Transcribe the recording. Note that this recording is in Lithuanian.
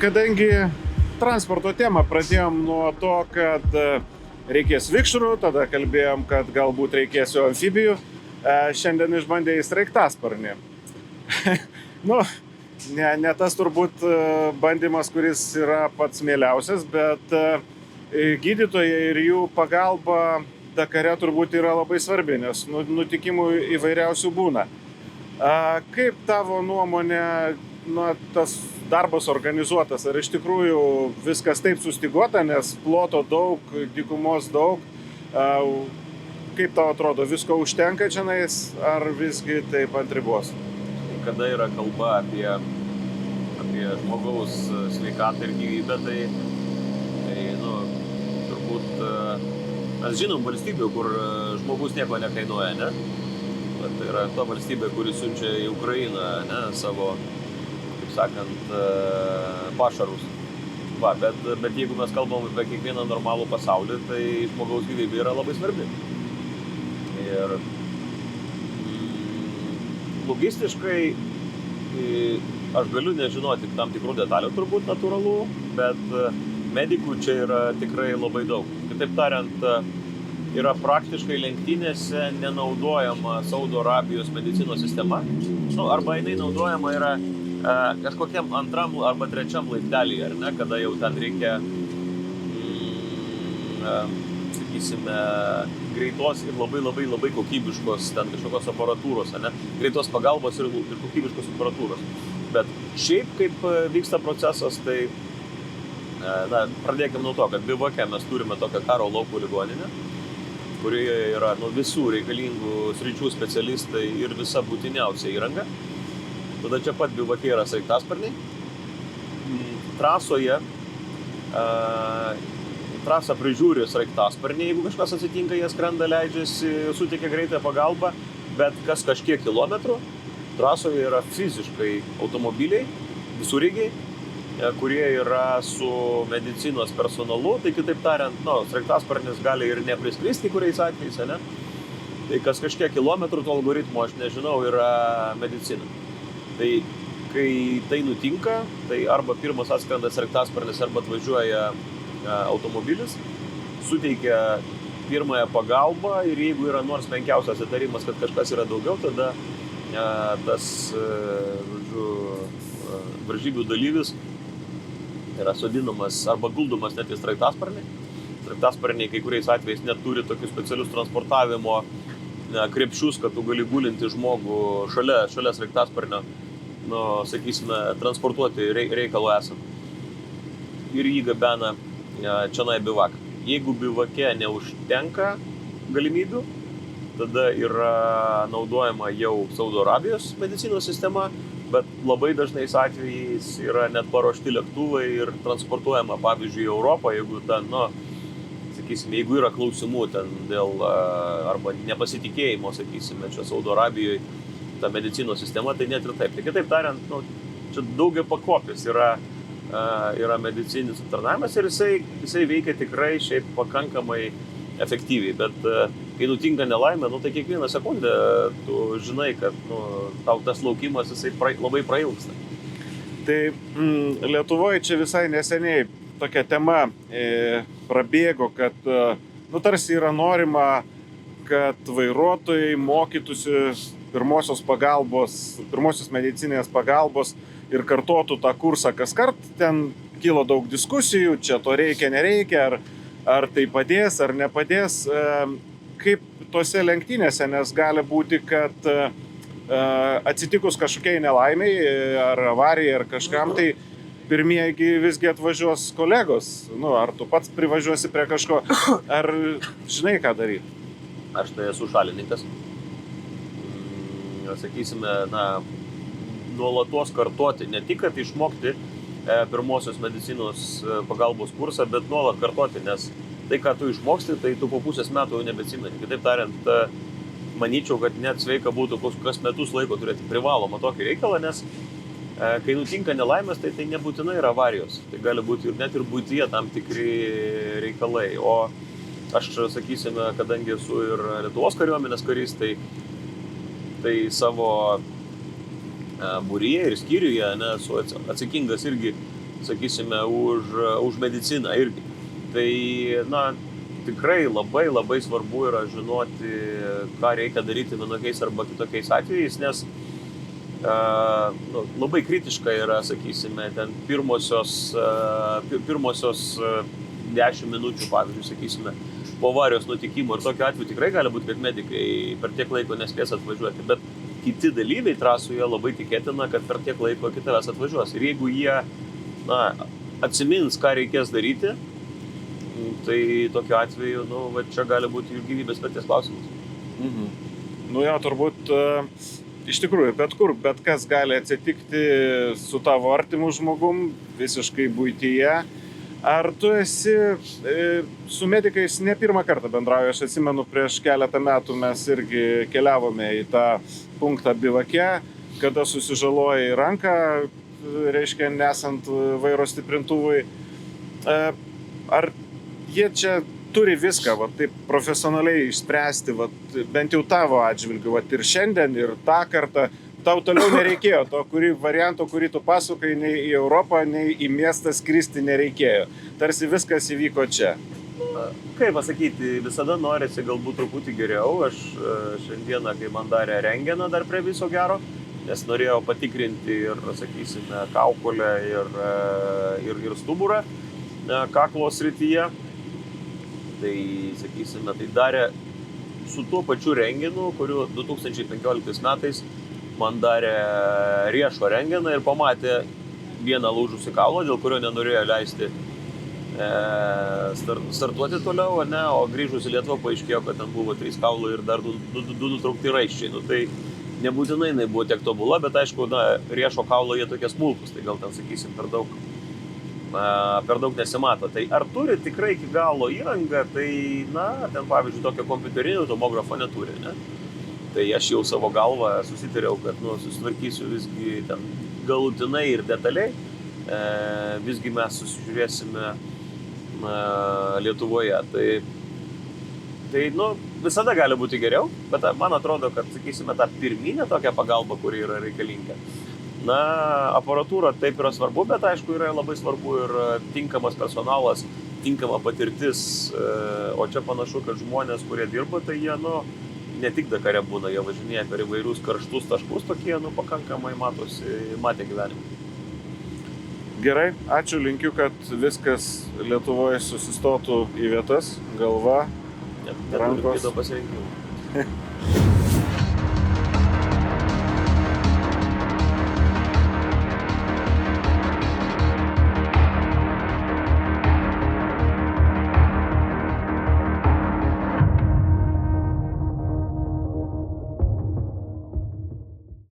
kadangi transporto temą pradėjom nuo to, kad reikės vikšrų, tada kalbėjom, kad galbūt reikės jau amfibijų, šiandien išbandė į sraigtasparnį. Nu, ne tas turbūt bandymas, kuris yra pats mieliausias, bet gydytojai ir jų pagalba Dakare turbūt yra labai svarbi, nes nutikimų įvairiausių būna. Kaip tavo nuomonė, tas darbas organizuotas, ar iš tikrųjų viskas taip sustiguota, nes ploto daug, dykumos daug, kaip tau atrodo, visko užtenka čianais, ar visgi taip ant ribos? Kada yra kalba apie žmogaus sveikatą ir gyvybę, tai turbūt mes žinom valstybių, kur žmogus nieko nekainuoja, ne? Tai yra ta valstybė, kuri siunčia į Ukrainą, ne, savo, kaip sakant, pašarus. Bet jeigu mes kalbam apie kiekvieną normalų pasaulį, tai žmogaus gyvybė yra labai svarbi. Ir logistiškai aš galiu nežinoti tam tikrų detalių, turbūt natūralu, bet medikų čia yra tikrai labai daug. Kitaip tariant, yra praktiškai lenktynėse nenaudojama Saudo Arabijos medicinos sistema, arba jinai naudojama yra kažkokiam antram arba trečiam laiptelyje, ar ne, kada jau ten reikia, sakysime, greitos ir labai kokybiškos ten kažkokios aparatūros, ne, greitos pagalbos ir kokybiškos aparatūros. Bet šiaip kaip vyksta procesas, tai pradėkime nuo to, kad Bivake mes turime tokią karo lauko ligoninę, kurioje yra visų reikalingų sričių specialistai ir visa būtiniausia įranga. Tada čia pat Bivake yra sraigtasparniai. Trasą prižiūri sraigtasparniai, jeigu kažkas atsitinka, jie skrenda, leidžiasi, suteikia greitąją pagalbą, bet kas kažkiek kilometrų trasoje yra fiziškai automobiliai, visureigiai, kurie yra su medicinos personalu, tai kitaip tariant, sraigtasparnis gali ir nepriskristi kuriais atvejais, ne? Tai kas kažkiek kilometrų to algoritmo, aš nežinau, yra medicina. Tai kai tai nutinka, tai arba pirmas atskrenda sraigtasparnis, arba atvažiuoja automobilis, suteikia pirmąją pagalbą ir jeigu yra nors menkiausias įtarimas, kad kažkas yra daugiau, tada tas varžybių dalyvis yra sodinamas arba guldomas net į sraigtasparnį. Sraigtasparniai kai kuriais atvejais net turi tokius specialius transportavimo krepšius, kad tu gali gulinti žmogų šalia sraigtasparnio, sakysime, transportuoti reikalo esant. Ir jį gabena čionai Bivaką. Jeigu Bivake neužtenka galimybių, tada yra naudojama jau Saudo Arabijos medicinos sistema, bet labai dažnais atvejais yra net paruošti lėktuvai ir transportuojama, pavyzdžiui, į Europą, jeigu ten, sakysime, jeigu yra klausimų ten dėl arba nepasitikėjimo, sakysime, čia Saudo Arabijoje ta medicinos sistema, tai net ir taip. Tai kitaip tariant, čia daugia pakopės yra medicininis aptarnavimas ir jisai veikia tikrai šiaip pakankamai efektyviai, bet kai nutinka nelaimė, tai kiekvieną sekundę tu žinai, kad tau tas laukimas jisai labai prailgsta. Tai Lietuvoje čia visai neseniai tokia tema prabėgo, kad tarsi yra norima, kad vairuotojai mokytųsi pirmosios medicinės pagalbos ir kartotų tą kursą kaskart. Ten kilo daug diskusijų, čia to reikia, nereikia, ar tai padės, ar nepadės. Kaip tose lenktynėse, nes gali būti, kad atsitikus kažkokiai nelaimiai, ar avarijai, ar kažkam, tai pirmieji visgi atvažiuos kolegos. Ar tu pats privažiuosi prie kažko, ar žinai, ką daryti? Aš tai esu šalininkas. Sakysime, nuolatos kartoti, ne tik, kad išmokti pirmosios medicinos pagalbos kursą, bet nuolat kartoti, nes tai, ką tu išmoksti, tai tu po pusės metų jau nebeatsimeni. Kitaip tariant, manyčiau, kad net sveika būtų kas metus laiko turėti privalomą tokį reikalą, nes kai nutinka nelaimės, tai nebūtinai yra avarijos. Tai gali būti ir net ir buityje tam tikri reikalai. O aš, sakysime, kadangi esu ir Lietuvos kariuomenės karys, tai savo būryje ir skyriuje esu atsakingas irgi sakysime, už mediciną irgi. Tai, na, tikrai labai svarbu yra žinoti, ką reikia daryti vienokiais arba kitokiais atvejais, nes labai kritiška yra, sakysime, ten pirmosios 10 minučių, pavyzdžiui, sakysime, po avarijos nutikimo. Ir tokiu atveju tikrai gali būti, kad medikai per tiek laiko nespės atvažiuoti. Bet kiti dalyviai trasoje labai tikėtina, kad per tiek laiko iki tavęs atvažiuos. Ir jeigu jie atsimins, ką reikės daryti, tai tokiu atveju, čia gali būti jų gyvybės vertės klausimas. Jo, turbūt iš tikrųjų, bet kas gali atsitikti su tavo artimu žmogum, visiškai buityje. Ar tu esi su medikais ne pirmą kartą bendrauji? Aš atsimenu, prieš keletą metų mes irgi keliavome į tą punktą bivake, kada susižalojai ranką, reiškia, nesant vairo stiprintuvui. Ar jie čia turi viską, taip profesionaliai išspręsti, bent jau tavo atžvilgiu, ir šiandien, ir tą kartą? Tau toliau nereikėjo to varianto, kurį tu pasakai, nei į Europą, nei į miestą skristi nereikėjo. Tarsi viskas įvyko čia. Kaip pasakyti, visada norisi galbūt truputį geriau. Aš šiandieną, kai man darė rentgeną dar prie viso gero, nes norėjau patikrinti ir, sakysime, kaukolę ir stuburą kaklo srityje. Tai, sakysime, tai darė su tuo pačiu rentgenu, kuriuo 2015 metais man darė riešo rentgeną ir pamatė vieną lūžusį kaulą, dėl kurio nenorėjo leisti startuoti toliau, o grįžus į Lietuvą paaiškėjo, kad ten buvo 3 kaulai ir dar 2 nutraukti raiščiai. Tai nebūtinai jinai buvo tiek tobula, bet aišku, riešo kaulo jie tokie smulkus, tai gal ten, sakysim, per daug nesimato. Tai ar turi tikrai iki galo įrangą, tai, ten pavyzdžiui, tokio kompiuterinio tomografo neturi, ne? Tai aš jau savo galvą susitariau, kad susitvarkysiu visgi ten galutinai ir detaliai, visgi mes susižiūrėsime Lietuvoje. Tai visada gali būti geriau, bet man atrodo, kad, sakysime, ta pirminė tokia pagalba, kuri yra reikalinga. Aparatūra taip yra svarbu, bet aišku, yra labai svarbu ir tinkamas personalas, tinkama patirtis, o čia panašu, kad žmonės, kurie dirba, tai jie, ne tik Dakare būna, jie važinėja per įvairius karštus taškus, tokie, pakankamai matė gyvenimą. Gerai, ačiū, linkiu, kad viskas Lietuvoje susistotų į vietas, galva, rankos. Neturiu kito pasirinkimo.